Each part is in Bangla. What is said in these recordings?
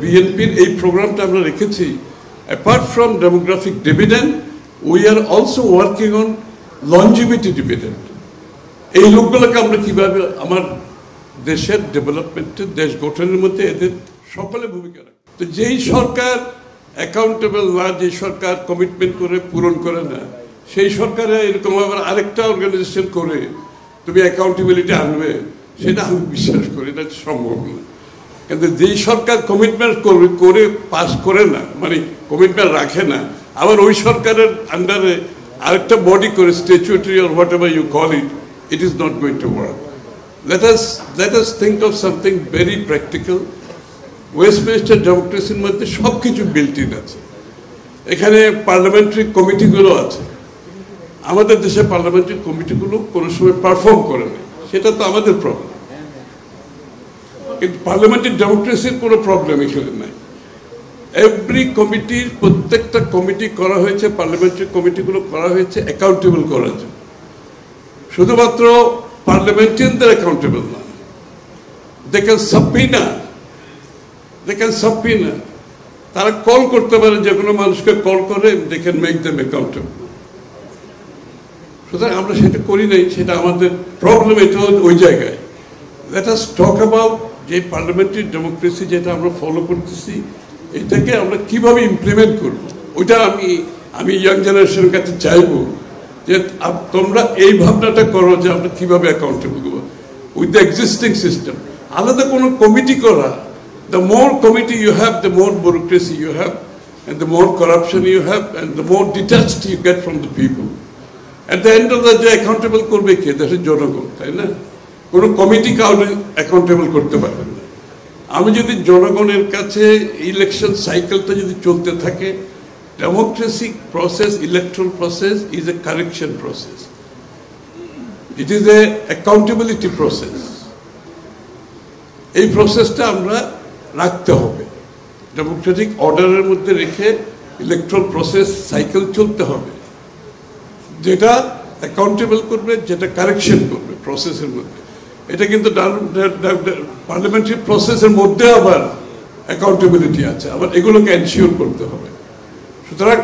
বিএনপির এই প্রোগ্রামটা আমরা রেখেছি, apart from demographic dividend we are also working on longevity dividend. এই লোকগুলোকে আমরা কীভাবে আমার দেশের ডেভেলপমেন্টের, দেশ গঠনের মধ্যে এদের সকলে ভূমিকা রাখে। তো যেই সরকার অ্যাকাউন্টেবল না, যে সরকার কমিটমেন্ট করে পূরণ করে না, সেই সরকারে এরকম আবার আরেকটা অর্গানাইজেশন করে তুমি অ্যাকাউন্টেবিলিটি আনবে, সেটা আমি বিশ্বাস করি এটা সম্ভব না। কিন্তু যেই সরকার কমিটমেন্ট করে পাস করে না, মানে কমিটমেন্ট রাখে না, আবার ওই সরকারের আন্ডারে আরেকটা বডি করে statutory or whatever you call it, it is not going to work. Let us think of something very practical. Westminster ডেমোক্রেসির মধ্যে সব কিছু বিল্ট ইন আছে। এখানে পার্লামেন্টারি কমিটিগুলো আছে। আমাদের দেশে পার্লামেন্টারি কমিটিগুলো কোনো সময় পারফর্ম করে না, সেটা তো আমাদের প্রবলেম। কিন্তু পার্লামেন্টারি ডেমোক্রেসির কোনো প্রবলেম এখানে নাই। এভরি কমিটির, প্রত্যেকটা কমিটি করা হয়েছে, পার্লামেন্টারি কমিটিগুলো করা হয়েছে অ্যাকাউন্টেবল করার জন্য। শুধুমাত্র পার্লামেন্টারিয়ানদের অ্যাকাউন্টেবল না, দে ক্যান সাবপিনা, তারা কল করতে পারে, যে কোনো মানুষকে কল করে they can make them accountable. সুতরাং আমরা সেটা করি নাই, সেটা আমাদের প্রবলেম। এটা ওই জায়গায় লেট আস টক অ্যাবাউট যে পার্লামেন্টারি ডেমোক্রেসি যেটা আমরা ফলো করতেছি, এটাকে আমরা কিভাবে ইমপ্লিমেন্ট করব। ওইটা আমি ইয়াং জেনারেশনের কাছে চাইবো যে তোমরা এই ভাবনাটা করো যে আমরা কিভাবে অ্যাকাউন্টেবল করবো উইথ দ্য এক্সিস্টিং সিস্টেম। আলাদা কোনো কমিটি করা, the more committee you have, the more bureaucracy you have, and the more corruption you have, and the more detached you get from the people. At the end of the day, accountable করবে কে? দেশের জনগণ, তাই না? কোনো কমিটি কাউকে অ্যাকাউন্টেবল করতে পারবে না। আমি যদি জনগণের কাছে ইলেকশন সাইকেলটা যদি চলতে থাকে, democratic process, electoral process is a correction process. It is a accountability process. এই প্রসেসটা আমরা রাখতে হবে, ডেমোক্রেটিক অর্ডারের মধ্যে রেখে ইলেকট্রাল প্রসেস সাইকেল চলতে হবে, যেটা অ্যাকাউন্টেবল করবে, যেটা কারেকশন করবে প্রসেসের মধ্যে। এটা কিন্তু পার্লামেন্টারি প্রসেসের মধ্যে আবার অ্যাকাউন্টেবিলিটি আছে, আবার এগুলোকে এনশিওর করতে হবে। সুতরাং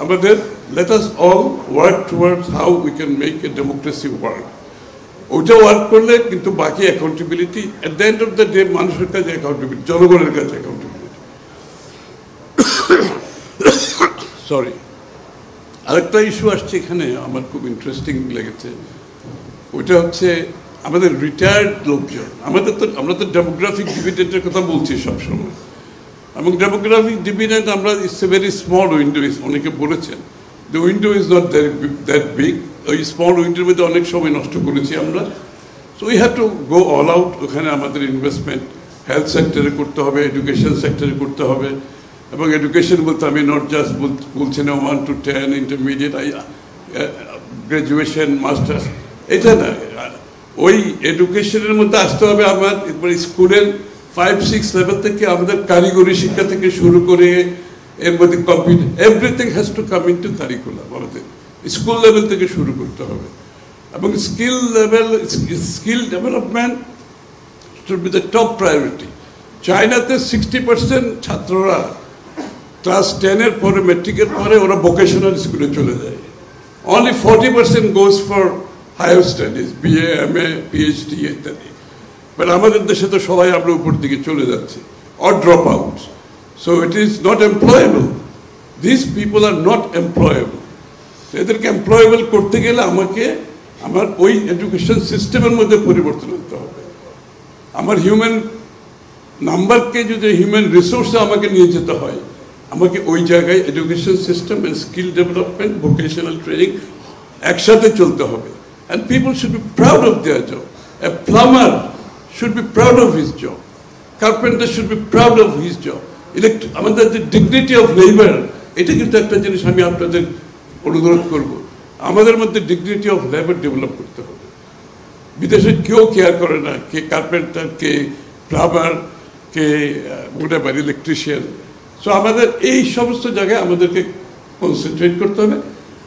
আমাদের let us all work towards how we can make a democracy work. ওইটা ওয়ার্ক করলে কিন্তু বাকি accountability at the end of the day মানুষের কাছে অ্যাকাউন্টেবিলিটি, জনগণের কাছে অ্যাকাউন্টেবিলিটি। সরি, আরেকটা ইস্যু আসছে এখানে, আমার খুব ইন্টারেস্টিং লেগেছে। ওইটা হচ্ছে আমাদের রিটায়ার্ড লোকজন। আমরা তো ডেমোগ্রাফিক ডিভিডেন্টের কথা বলছি সবসময়, এবং ডেমোগ্রাফিক ডিভিডেন্ট আমরা it's a very small window, অনেকে বলেছেন the window is not that big. ওই স্মল উইন্ডোর মধ্যে অনেক সময় নষ্ট করেছি আমরা। So we have to go all out. ওখানে আমাদের ইনভেস্টমেন্ট হেলথ সেক্টরে করতে হবে, এডুকেশন সেক্টরে করতে হবে। এবং এডুকেশন বলতে আমি নট জাস্ট বলছি না 1 to 10 ইন্টারমিডিয়েট, গ্র্যাজুয়েশন, মাস্টার্স, এটা না। ওই এডুকেশনের মধ্যে আসতে হবে আমার স্কুলের 5-6 লেভেল থেকে, আমাদের কারিগরি শিক্ষা থেকে শুরু করে এর মধ্যে computer, everything has to come into curriculum. আমাদের স্কুল লেভেল থেকে শুরু করতে হবে, এবং skill development should be the top priority. চায়নাতে 60% ছাত্ররা ক্লাস 10-এর পরে, মেট্রিকের পরে ওরা ভোকেশনাল স্কুলে চলে যায়। Only 40% goes for higher studies, BA, MA, PhD ইত্যাদি। বাট আমাদের দেশে তো সবাই আমরা উপর দিকে চলে যাচ্ছি, or drop out. So it is not employable. This people are not employable. এদেরকে এমপ্লয়েবল করতে গেলে আমাকে আমার ওই এডুকেশন সিস্টেমের মধ্যে পরিবর্তন আনতে হবে। আমার হিউম্যান নাম্বারকে যদি হিউম্যান রিসোর্সে আমাকে নিয়ে যেতে হয়, আমাকে ওই জায়গায় education system and skill development, vocational training একসাথে চলতে হবে। And people should be proud of their job. A plumber should be proud of his job. Carpenter should be proud of his job. আমাদের যে ডিগনিটি অফ লেবার, এটা কিন্তু একটা জিনিস আমি আপনাদের অনুরোধ করব, আমাদের মধ্যে ডিগনিটি অফ লেবার ডেভেলপ করতে হবে। বিদেশে কেউ কেয়ার করে না, কে কার্পেন্টার, কে প্লাম্বার, কে হোয়াটএভার, ইলেকট্রিশিয়ান। সো আমাদের এই সমস্ত জায়গায় আমাদেরকে কনসেন্ট্রেট করতে হবে।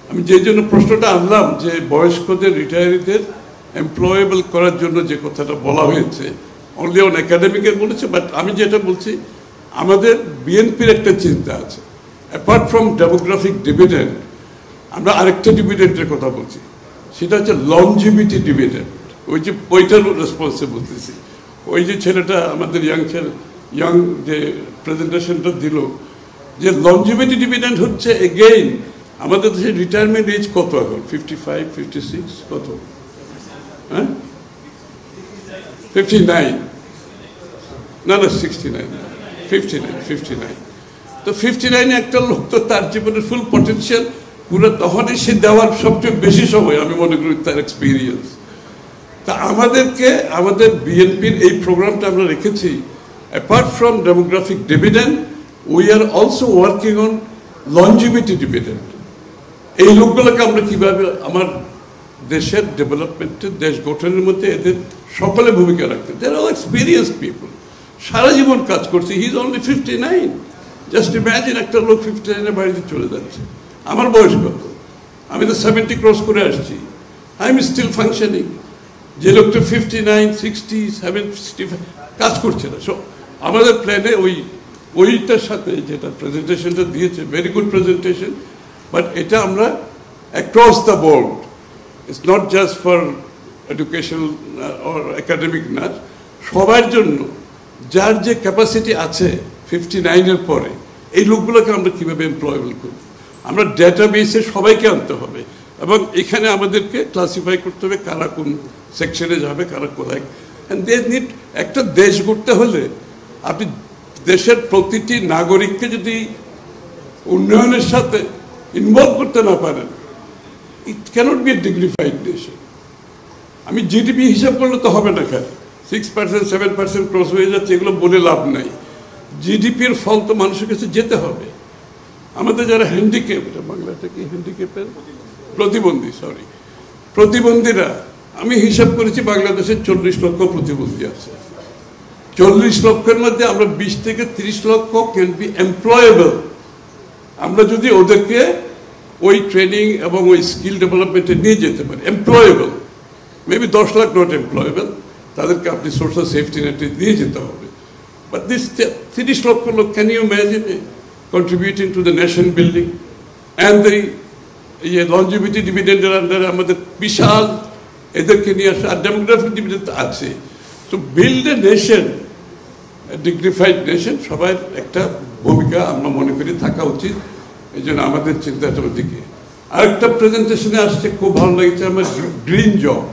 আমি যে জন্য প্রশ্নটা আনলাম যে বয়স্কদের, রিটায়ারিদের এমপ্লয়েবল করার জন্য যে কথাটা বলা হয়েছে, অনলি অন একাডেমিকের বলেছে, বাট আমি যেটা বলছি আমাদের বিএনপির একটা চিন্তা আছে, অ্যাপার্ট ফ্রম ডেমোগ্রাফিক ডিভিডেন্ড আমরা আরেকটা ডিভিডেন্ডের কথা বলছি, সেটা হচ্ছে লনজিভিটি ডিভিডেন্ড। ওই যে ওইটার রেসপন্সে বলতেছি, ওই যে ছেলেটা আমাদের ইয়াং যে প্রেজেন্টেশনটা দিল, যে লনজিভিটি ডিভিডেন্ড হচ্ছে এগেইন আমাদের দেশে রিটায়ারমেন্ট এজ কত এখন? 55, 56 কত? হ্যাঁ, 59 না 69, 59। তো 59 একটা লোক তো তার জীবনের ফুল পটেনশিয়াল পুরো তখনই সে দেওয়ার সবচেয়ে বেশি সময় আমি মনে করি তার এক্সপিরিয়েন্স। তা আমাদেরকে আমাদের বিএনপির এই প্রোগ্রামটা আমরা রেখেছি, apart from demographic dividend we are also working on longevity dividend. এই লোকগুলোকে আমরা কিভাবে আমার দেশের ডেভেলপমেন্টে, দেশ গঠনের মধ্যে এদের সকলে ভূমিকা রাখতে, দে আর অল এক্সপিরিয়েন্স পিপল, সারা জীবন কাজ করছে। He is only 59। Just imagine একটা লোক 59 বাড়িতে চলে যাচ্ছে। আমার বয়স কত? আমি তো 70 ক্রস করে আসছি, আই এম স্টিল ফাংশনিং। যে লোকটা 59, 60, 65 কাজ করছে না। সো আমাদের প্ল্যানে ওইটার সাথে যেটা প্রেজেন্টেশনটা দিয়েছে, ভেরি গুড প্রেজেন্টেশন, বাট এটা আমরা across the board, it's not just for educational or academic না, সবার জন্য যার যে ক্যাপাসিটি আছে 59-এর পরে এই লোকগুলোকে আমরা কীভাবে এমপ্লয়েবল করব। আমরা ডেটাবেসে সবাইকে আনতে হবে এবং এখানে আমাদেরকে ক্লাসিফাই করতে হবে কারা কোন সেকশনে যাবে, কারা কোথায়। অ্যান্ড দে নিড, একটা দেশ গড়তে হলে আপনি দেশের প্রতিটি নাগরিককে যদি উন্নয়নের সাথে ইনভলভ করতে না পারেন, ইট cannot B A dignified nation. আমি জিডিপি হিসাব করলে তো হবে না, খালি 6%, 7% ক্রস হয়ে যাচ্ছে, এগুলো বলে লাভ নাই। জিডিপির ফল তো মানুষের কাছে যেতে হবে। আমাদের যারা হ্যান্ডিক্যাপ, বাংলাটা কি হ্যান্ডিক্যাপের প্রতিবন্ধী, প্রতিবন্ধীরা, আমি হিসাব করেছি বাংলাদেশের 40 লক্ষ প্রতিবন্ধী আছে। 40 লক্ষের মধ্যে আমরা 20 থেকে 30 লক্ষ ক্যান বি এমপ্লয়েবল। আমরা যদি ওদেরকে ওই ট্রেনিং এবং ওই স্কিল ডেভেলপমেন্টে নিয়ে যেতে পারি, employable, maybe 10 lakh not employable, তাদেরকে আপনি সোশ্যাল সেফটি নেটে নিয়ে যেতে হবে। বাট দিস 30 লক্ষ লোক, can you imagine contributing to the nation building and the longevity ডিভিডেন্ডের আন্ডারে আমাদের বিশাল এদেরকে নিয়ে আসা, আর ডেমোগ্রাফিক ডিভিডেন্ড আছে। So build a nation, dignified nation, সবার একটা ভূমিকা আমরা মনে করি থাকা উচিত। এই জন্য আমাদের চিন্তাটার দিকে আরেকটা প্রেজেন্টেশনে আসছে, খুব ভালো লেগেছে আমার, green job.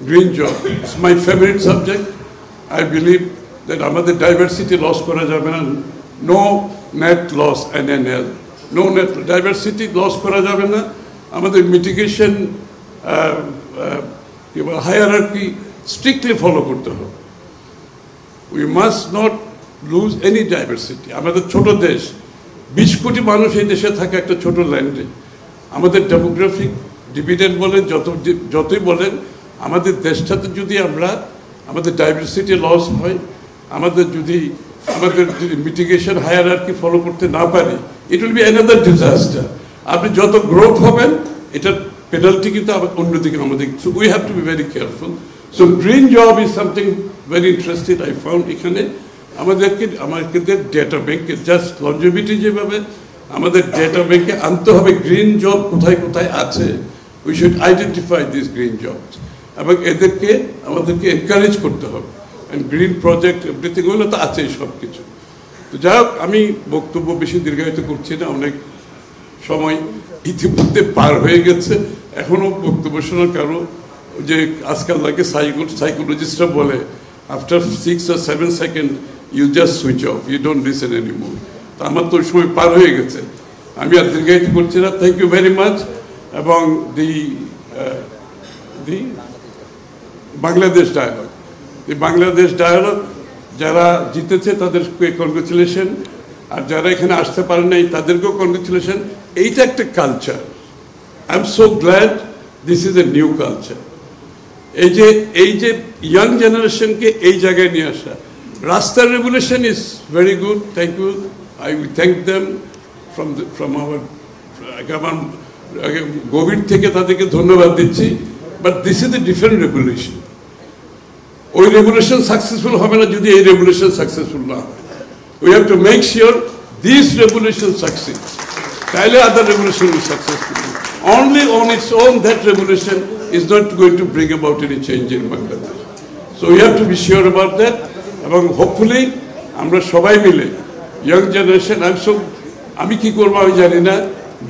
Green job it's my favourite subject. I believe that আমাদের ডাইভার্সিটি লস করা যাবে না, no net loss, NNL, no net diversity loss করা যাবে না। আমাদের মিটিগেশন হায়ারার্কি স্ট্রিক্টলি ফলো করতে হবে। We must not lose any diversity. আমাদের ছোট দেশ, 20 কোটি মানুষ এই দেশে থাকে একটা ছোট ল্যান্ডে। আমাদের ডেমোগ্রাফিক ডিভিডেন্ড বলেন, যতই বলেন, আমাদের দেশটাতে যদি আমাদের ডাইভার্সিটি লস হয়, আমাদের যদি মিটিগেশন হায়ারার্কি ফলো করতে না পারি, it will be another disaster. আপনি যত গ্রোথ হবেন, এটার পেনাল্টি কিন্তু অন্যদিকে আমাদের। So we have to be very careful. So green job is something very interesting I found. এখানে আমাদের ডেটা ব্যাংকে, জাস্ট লনজিভিটি যেভাবে আমাদের ডেটা ব্যাংকে আনতে হবে গ্রিন জব কোথায় কোথায় আছে, we should identify this green jobs এবং আমাদেরকে এনকারেজ করতে হবে। অ্যান্ড গ্রিন প্রজেক্ট এভরিথিং হলে তো আছেই সব কিছু। তো যাই হোক, আমি বক্তব্য বেশি দীর্ঘায়িত করছি না, অনেক সময় ইতিমধ্যে পার হয়ে গেছে। এখনও বক্তব্য শোনার কারো যে আজকাল লাগে সাইকোলজিস্টরা বলে, after 6 or 7 seconds you just switch off, you don't listen anymore. তো আমার তো ওই সময় পার হয়ে গেছে, আমি আর দীর্ঘায়িত করছি না। Thank you very much. এবং বাংলাদেশ ডায়ালগ যারা জিতেছে তাদেরকে কনগ্রেচুলেশন, আর যারা এখানে আসতে পারে নাই তাদেরকেও কনগ্রেচুলেশন। এইটা একটা culture, I am so glad this is a new culture. এই যে ইয়াং জেনারেশনকে এই জায়গায় নিয়ে আসা, রাস্তার regulation is very good, thank you, I will thank them from our, আমার গভীর থেকে তাদেরকে ধন্যবাদ দিচ্ছি। But this is a different regulation. ওই রেগুলেশন সাকসেসফুল হবে না যদি এই রেগুলেশন সাকসেসফুল না হয়। We have to make sure this revolution succeeds. Taile other revolution is successful. Only on its own that revolution is not going to bring about any change in Bangladesh. So we have to be sure about that. এবং hopefully আমরা সবাই মিলে young generation, আমি কি করবো আমি জানি না,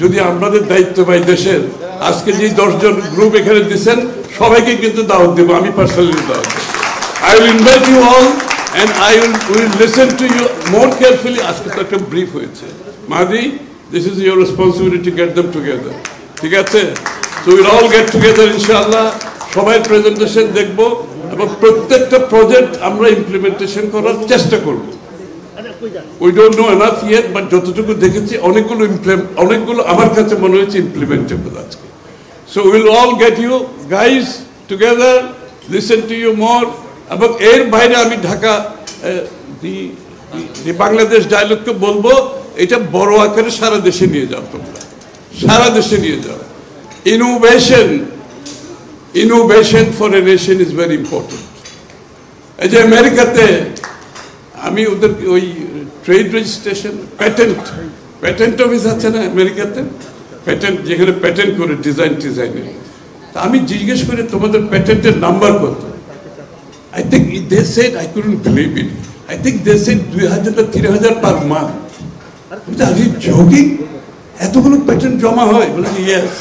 যদি আমাদের দায়িত্ব পাই দেশের, আজকে যে 10 জন গ্রুপ এখানে দিচ্ছেন সবাইকে কিন্তু দাওয়াত দেব, আমি পার্সোনালি দাওয়াত দেব। I will invite you all and I will listen to you more carefully. আজকে তো একটা ব্রিফ হয়েছে। Mahdi, this is your responsibility to get them together. ঠিক আছে? So we'll all get together inshallah. সবাই প্রেজেন্টেশন দেখব এবং প্রত্যেকটা প্রজেক্ট আমরা ইমপ্লিমেন্টেশন করার চেষ্টা করব। We don't know enough yet, but যতটুকু দেখেছি অনেকগুলো আমার কাছে মনে হচ্ছে ইমপ্লিমেন্টেবল আজকে। So we'll all get you guys together, listen to you more. এবং এর বাইরে আমি ঢাকা বাংলাদেশ ডায়ালগকে বলবো, এটা বড় আকারে সারা দেশে নিয়ে যাও, তোমরা সারা দেশে নিয়ে যাও। Innovation for a nation is very important. এই যে আমেরিকাতে আমি ওদের ওই ট্রেড রেজিস্ট্রেশন প্যাটেন্ট অফিস আছে না আমেরিকাতে, প্যাটেন্ট যেখানে প্যাটেন্ট করে ডিজাইনে, তা আমি জিজ্ঞেস করি তোমাদের প্যাটেন্টের নাম্বার কত? I think they said, I couldn't believe it, I think they said 2,000-3,000 per month. Are you joking? এতগুলো প্যাটেন্ট জমা হয়? বলে ইয়েস।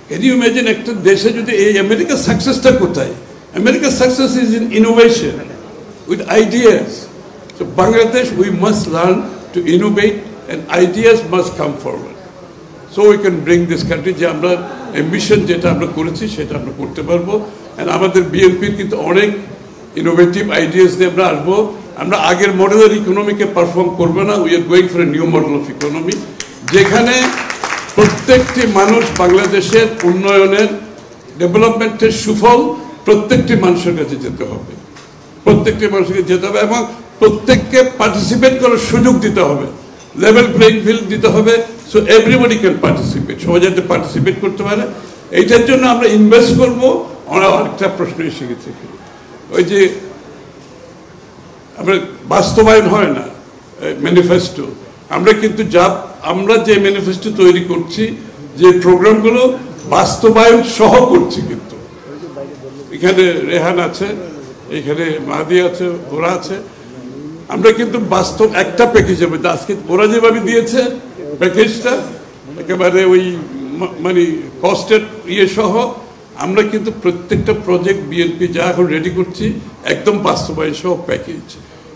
Can you imagine একটা দেশে যদি এই আমেরিকার সাকসেসটা কোথায়? America's success is in innovation, with ideas. So Bangladesh, we must learn to innovate and ideas must come forward. So we can bring this country, যে আমরা ambition যেটা আমরা করেছি সেটা আমরা করতে পারবো। And আমাদের বিএনপির কিন্তু অনেক ইনোভেটিভ আইডিয়াস নিয়ে আমরা আসবো। আমরা আগের মডেলের ইকোনমিকে পারফর্ম করবো না, we are going for a new model of economy, যেখানে প্রত্যেকটি মানুষ বাংলাদেশের উন্নয়নের ডেভেলপমেন্টের সুফল প্রত্যেকটি মানুষের কাছে যেতে হবে, প্রত্যেকটি মানুষকে যেতে হবে এবং প্রত্যেককে পার্টিসিপেট করার সুযোগ দিতে হবে, লেভেল প্লেইং ফিল্ড দিতে হবে। সো এভরিবডি ক্যান পার্টিসিপেট, সবাই যাতে পার্টিসিপেট করতে পারে, এইটার জন্য আমরা ইনভেস্ট করবো। আমরা আরেকটা প্রশ্ন এসে গেছে, ওই যে আমরা বাস্তবায়ন হয় না ম্যানিফেস্টো, আমরা কিন্তু আমরা যে ম্যানিফেস্টো তৈরি করছি, যে প্রোগ্রামগুলো বাস্তবায়ন সহ করছি, কিন্তু এখানে রেহান আছে, এখানে মাহাদি আছে, ওরা আছে, আমরা কিন্তু বাস্তব একটা প্যাকেজের মধ্যে আজকে ওরা যেভাবে দিয়েছে প্যাকেজটা একেবারে ওই মানে কস্টের সহ, আমরা কিন্তু প্রত্যেকটা প্রজেক্ট বিএনপি যা এখন রেডি করছি একদম বাস্তবায়ন সহ প্যাকেজ।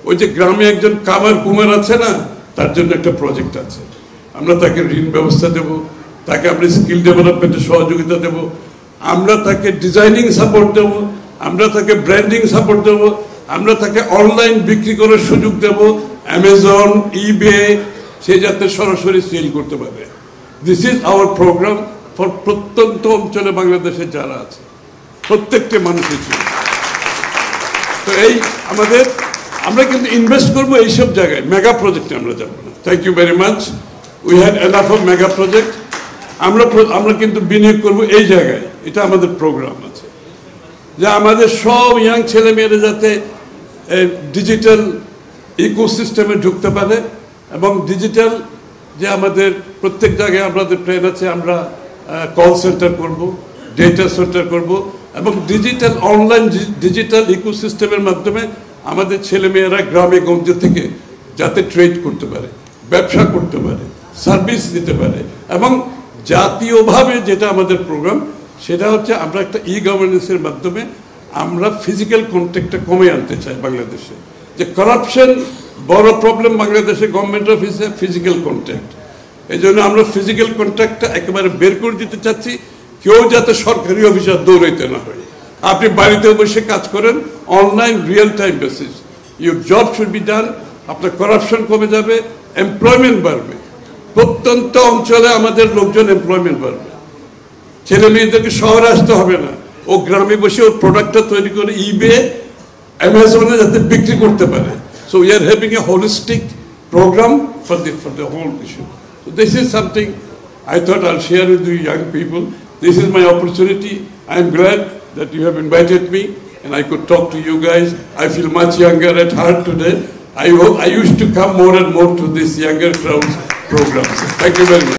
ওই যে গ্রামে একজন কুমার আছে না, তার জন্য একটা প্রজেক্ট আছে, আমরা তাকে ঋণ ব্যবস্থা দেব, তাকে আমরা স্কিল ডেভেলপমেন্টের সহযোগিতা দেব, আমরা তাকে ডিজাইনিং সাপোর্ট দেব, আমরা তাকে ব্র্যান্ডিং সাপোর্ট দেব, আমরা তাকে অনলাইন বিক্রি করার সুযোগ দেব, অ্যামাজন, ইবে, সে যাতে সরাসরি সেল করতে পারে। This is our programme for প্রত্যন্ত অঞ্চলে বাংলাদেশে যারা আছে প্রত্যেকটি মানুষের জন্য। তো এই আমরা কিন্তু ইনভেস্ট করবো এইসব জায়গায়, মেগা প্রজেক্টে আমরা যাবো না। Thank you very much, we had enough of mega project. আমরা কিন্তু বিনিয়োগ করবো এই জায়গায়, এটা আমাদের প্রোগ্রাম আছে, যে আমাদের সব ইয়াং ছেলে মেয়েরা যাতে ডিজিটাল ইকোসিস্টেমে ঢুকতে পারে এবং ডিজিটাল যে আমাদের প্রত্যেক জায়গায় আমাদের প্ল্যান আছে, আমরা কল সেন্টার করব, ডেটা সেন্টার করব এবং ডিজিটাল অনলাইন ডিজিটাল ইকোসিস্টেমের মাধ্যমে আমাদের ছেলেমেয়েরা গ্রামে গঞ্জে থেকে যাতে ট্রেড করতে পারে, ব্যবসা করতে পারে, সার্ভিস দিতে পারে। এবং জাতীয়ভাবে যেটা আমাদের প্রোগ্রাম, সেটা হচ্ছে আমরা একটা গভর্নেন্সের মাধ্যমে আমরা ফিজিক্যাল কন্ট্যাক্টটা কমে আনতে চাই বাংলাদেশে। যে করাপশন বড় প্রবলেম বাংলাদেশে গভর্নমেন্ট অফিসে, ফিজিক্যাল কন্ট্যাক্ট, এই জন্য আমরা ফিজিক্যাল কন্ট্যাক্টটা একেবারে বের করে দিতে চাচ্ছি, কেউ যাতে সরকারি অফিসার দৌড়াইতে না হয়। আপনি বাড়িতে বসে কাজ করেন, online real time basis, your job should be done, আপনার করাপশন কমে যাবে, এমপ্লয়মেন্ট বাড়বে, প্রত্যন্ত অঞ্চলে আমাদের লোকজন এমপ্লয়মেন্ট বাড়বে, ছেলে মেয়েদেরকে শহরে আসতে হবে না, ও গ্রামে বসে ওর প্রোডাক্টটা তৈরি করে ইবে, অ্যামাজনে যাতে বিক্রি করতে পারে। So we are having a holistic program for the whole issue. So this is something I thought I'll share with you young people. This is my opportunity. I'm glad that you have invited me and I could talk to you guys. I feel much younger at heart today I used to come more and more to this younger crowds programs. Thank you very much.